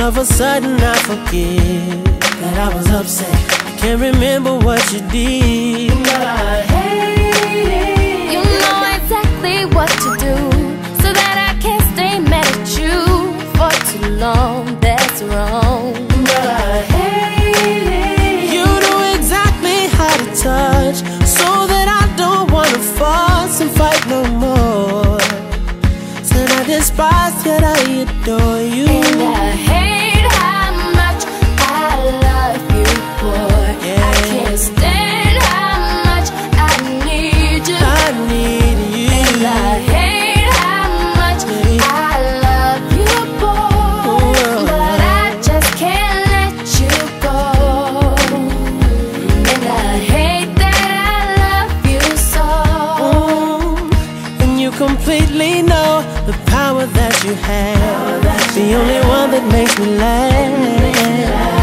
of a sudden I forget that I was upset. I can't remember what you did, but I hate it. You know exactly what to do, so that I can't stay mad at you for too long. That's wrong, but I hate it. You know exactly how to touch, so that I don't wanna fuss and fight no more. Said I despise, yet I adore you. and I hate how much I love you, boy. Yeah. I can't stand how much I need you. I need you. And I hate how much I love you, boy. But I just can't let you go. And I hate that I love you so. And you completely know the power that you have, the only one that makes me laugh.